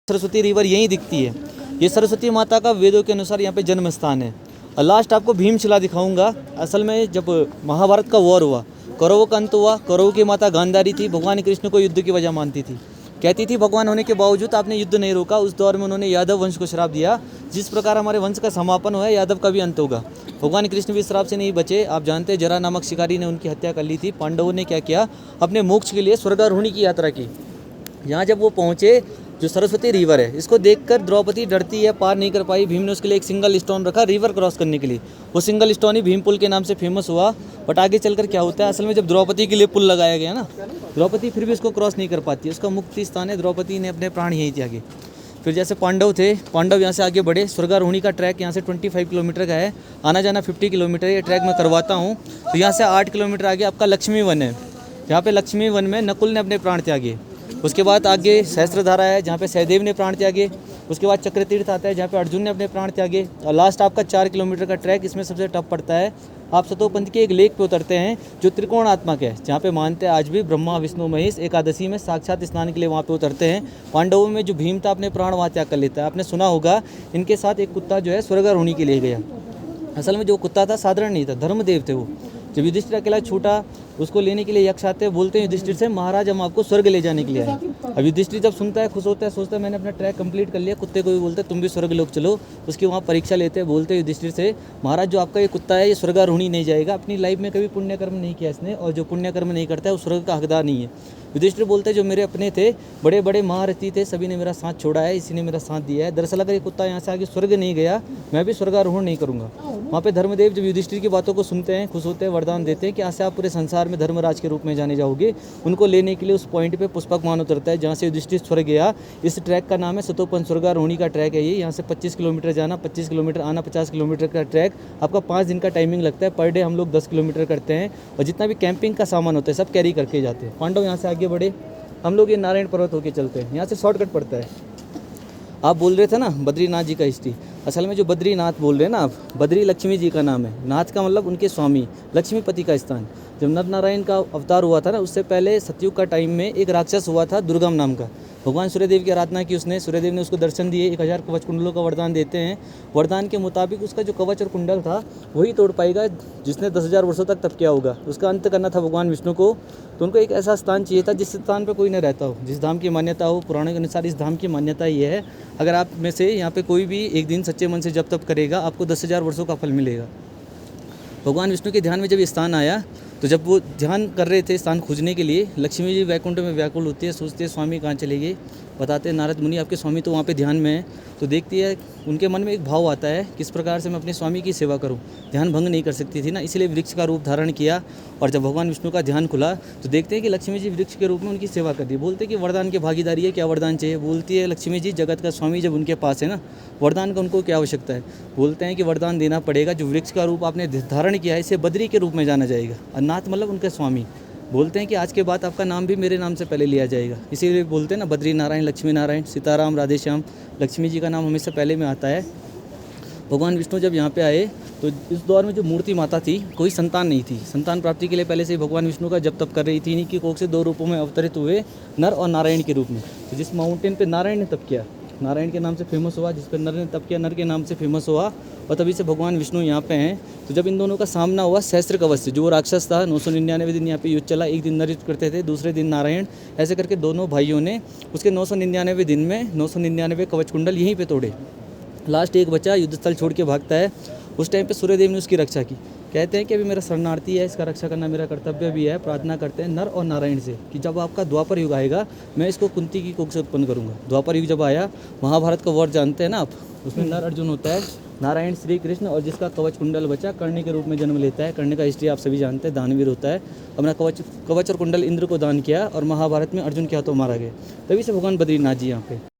Saraswati river यहीं दिखती है। ये सरस्वती माता का वेदों के अनुसार यहाँ पे जन्म स्थान है। और लास्ट आपको भीमशिला दिखाऊंगा। असल में जब महाभारत का वॉर हुआ, कौरवों का अंत हुआ, कौरवों की माता गांधारी थी, भगवान कृष्ण को युद्ध की वजह मानती थी। कहती थी भगवान होने के बावजूद आपने युद्ध नहीं रोका। उस दौर में उन्होंने यादव वंश को श्राप दिया, जिस प्रकार हमारे वंश का समापन हुआ है, यादव का भी अंत होगा। भगवान कृष्ण भी श्राप से नहीं बचे। आप जानते हैं जरा नामक शिकारी ने उनकी हत्या कर ली थी। पांडवों ने क्या किया, अपने मोक्ष के लिए स्वर्गारोहणी की यात्रा की। यहाँ जब वो पहुँचे, जो सरस्वती रिवर है, इसको देखकर द्रौपदी डरती है, पार नहीं कर पाई। भीम ने उसके लिए एक सिंगल स्टोन रखा रिवर क्रॉस करने के लिए। वो सिंगल स्टोन ही भीम पुल के नाम से फेमस हुआ। बट आगे चलकर क्या होता है, असल में जब द्रौपदी के लिए पुल लगाया गया ना, द्रौपदी फिर भी उसको क्रॉस नहीं कर पाती। उसका मुक्ति स्थान है, द्रौपदी ने अपने प्राण यहीं त्यागे। फिर जैसे पांडव थे, पांडव यहाँ से आगे बढ़े। स्वर्गारोहणी का ट्रैक यहाँ से 25 किलोमीटर का है, आना जाना 50 किलोमीटर। ये ट्रैक मैं करवाता हूँ। तो यहाँ से 8 किलोमीटर आगे आपका लक्ष्मी वन है। यहाँ पे लक्ष्मी वन में नकुल ने अपने प्राण त्यागे। उसके बाद आगे सहस्त्रधारा है, जहाँ पे सहदेव ने प्राण त्यागे। उसके बाद चक्रतीर्थ आता है, जहाँ पे अर्जुन ने अपने प्राण त्यागे। और लास्ट आपका 4 किलोमीटर का ट्रैक, इसमें सबसे टफ पड़ता है। आप सतोपंथ के एक लेक पे उतरते हैं जो त्रिकोणात्मक है, जहाँ पे मानते हैं आज भी ब्रह्मा विष्णु महेश एकादशी में साक्षात स्नान के लिए वहाँ पे उतरते हैं। पांडवों में जो भीम था अपने प्राण वहाँ त्याग कर लेता है। आपने सुना होगा इनके साथ एक कुत्ता जो है स्वर्गारोहणी के लिए गया। असल में जो कुत्ता था साधारण नहीं था, धर्मदेव थे वो। जब युधिष्ठिर अकेला छूटा, उसको लेने के लिए यक्ष आते हैं, बोलते हैं युधिष्ठिर से, महाराज हम आपको स्वर्ग ले जाने के लिए आए। अब युधिष्ठिर जब सुनता है, खुश होता है, सोचता है मैंने अपना ट्रैक कंप्लीट कर लिया। कुत्ते को भी बोलते हैं तुम भी स्वर्ग लोग चलो। उसकी वहाँ परीक्षा लेते हैं, बोलते हैं युधिष्ठिर से, महाराज जो आपका ये कुत्ता है ये स्वर्गारोहणी नहीं जाएगा। अपनी लाइफ में कभी पुण्य कर्म नहीं किया इसने, और जो पुण्य कर्म नहीं करता है वो स्वर्ग का हकदार नहीं है। युधिष्ठिर बोलते हैं जो मेरे अपने थे, बड़े बड़े महारथी थे, सभी ने मेरा साथ छोड़ा है, इसी ने मेरा साथ दिया है। दरअसल अगर ये कुत्ता यहाँ से आगे स्वर्ग नहीं गया, मैं भी स्वर्गारोहण नहीं करूँगा। वहाँ पे धर्मदेव जब युधिष्ठिर की बातों को सुनते हैं, खुश होते हैं, वरदान देते हैं कि आज से आप पूरे संसार में धर्मराज के रूप में जाने जाओगे। उनको लेने के लिए उस पॉइंट पे पुष्पकमान उतरता है जहाँ से युधिष्ठिर स्वर्ग गया। इस ट्रैक का नाम है सतोपंथ स्वर्गारोहणी का ट्रैक है ये। यहाँ से 25 किलोमीटर जाना, 25 किलोमीटर आना, 50 किलोमीटर का ट्रैक। आपका 5 दिन का टाइमिंग लगता है। पर डे हम लोग 10 किलोमीटर करते हैं, और जितना भी कैंपिंग का सामान होता है सब कैरी करके जाते हैं। पांडव यहाँ से आगे बढ़े, हम लोग ये नारायण पर्वत होके चलते हैं। यहाँ से शॉर्टकट पड़ता है। आप बोल रहे थे ना बद्रीनाथ जी का हिस्ट्री, असल में जो बद्रीनाथ बोल रहे हैं ना आप, बद्री लक्ष्मी जी का नाम है। नाथ का मतलब उनके स्वामी, लक्ष्मीपति का स्थान। जब नर नारायण का अवतार हुआ था ना, उससे पहले सतयुग का टाइम में एक राक्षस हुआ था दुर्गम नाम का। भगवान सूर्यदेव की आराधना की उसने, सूर्यदेव ने उसको दर्शन दिए, 1000 कवच कुंडलों का वरदान देते हैं। वरदान के मुताबिक उसका जो कवच और कुंडल था वही तोड़ पाएगा जिसने 10,000 वर्षों तक तप किया होगा। उसका अंत करना था भगवान विष्णु को। तो उनको एक ऐसा स्थान चाहिए था जिस स्थान पर कोई न रहता हो, जिस धाम की मान्यता हो। पुराणों के अनुसार इस धाम की मान्यता ये है, अगर आप में से यहाँ पे कोई भी एक दिन सच्चे मन से जप तप करेगा, आपको 10,000 वर्षों का फल मिलेगा। भगवान विष्णु के ध्यान में जब स्थान आया, तो जब वो ध्यान कर रहे थे स्थान खोजने के लिए, लक्ष्मी जी वैकुंठ में व्याकुल होती है, सोचते हैं स्वामी कहाँ चले गए। बताते हैं नारद मुनि आपके स्वामी तो वहाँ पे ध्यान में है। तो देखती है, उनके मन में एक भाव आता है किस प्रकार से मैं अपने स्वामी की सेवा करूँ। ध्यान भंग नहीं कर सकती थी ना, इसलिए वृक्ष का रूप धारण किया। और जब भगवान विष्णु का ध्यान खुला तो देखते हैं कि लक्ष्मी जी वृक्ष के रूप में उनकी सेवा कर दी। बोलते हैं कि वरदान की भागीदारी है, क्या वरदान चाहिए। बोलती है लक्ष्मी जी, जगत का स्वामी जब उनके पास है ना, वरदान का उनको क्या आवश्यकता है। बोलते हैं कि वरदान देना पड़ेगा, जो वृक्ष का रूप आपने धारण किया है इसे बद्री के रूप में जाना जाएगा। और नाथ मतलब उनके स्वामी। बोलते हैं कि आज के बाद आपका नाम भी मेरे नाम से पहले लिया जाएगा। इसीलिए बोलते हैं ना बद्री नारायण, लक्ष्मी नारायण, सीताराम, राधे श्याम। लक्ष्मी जी का नाम हमेशा पहले में आता है। भगवान विष्णु जब यहाँ पे आए तो इस दौर में जो मूर्ति माता थी, कोई संतान नहीं थी। संतान प्राप्ति के लिए पहले से ही भगवान विष्णु का जब तप कर रही थी। इन्हीं की कोख से 2 रूपों में अवतरित हुए, नर और नारायण के रूप में। तो जिस माउंटेन पे नारायण ने तप किया, नारायण के नाम से फेमस हुआ। जिस पर नर ने तप किया, नर के नाम से फेमस हुआ। और तभी से भगवान विष्णु यहाँ पे हैं। तो जब इन दोनों का सामना हुआ सहस्त्र कवच से, जो वो राक्षस था, 999 दिन यहाँ पे युद्ध चला। एक दिन नर युद्ध करते थे, दूसरे दिन नारायण। ऐसे करके दोनों भाइयों ने उसके 999 दिन में 999 कवच कुंडल यहीं पे तोड़े। लास्ट एक बचा, युद्ध स्थल छोड़ के भागता है। उस टाइम पे सूर्यदेव ने उसकी रक्षा की। कहते हैं कि अभी मेरा शरणार्थी है, इसका रक्षा करना मेरा कर्तव्य भी है। प्रार्थना करते हैं नर और नारायण से कि जब आपका द्वापर युग आएगा, मैं इसको कुंती की कोख से उत्पन्न करूँगा। द्वापर युग जब आया, महाभारत का वॉर जानते हैं ना आप, उसमें नर अर्जुन होता है, नारायण श्री कृष्ण, और जिसका कवच कुंडल बचा कर्ण के रूप में जन्म लेता है। कर्ण का हिस्ट्री आप सभी जानते हैं, दानवीर होता है। अपना कवच और कुंडल इंद्र को दान किया, और महाभारत में अर्जुन के हाथों मारा गया। तभी से भगवान बद्रीनाथ जी यहाँ पे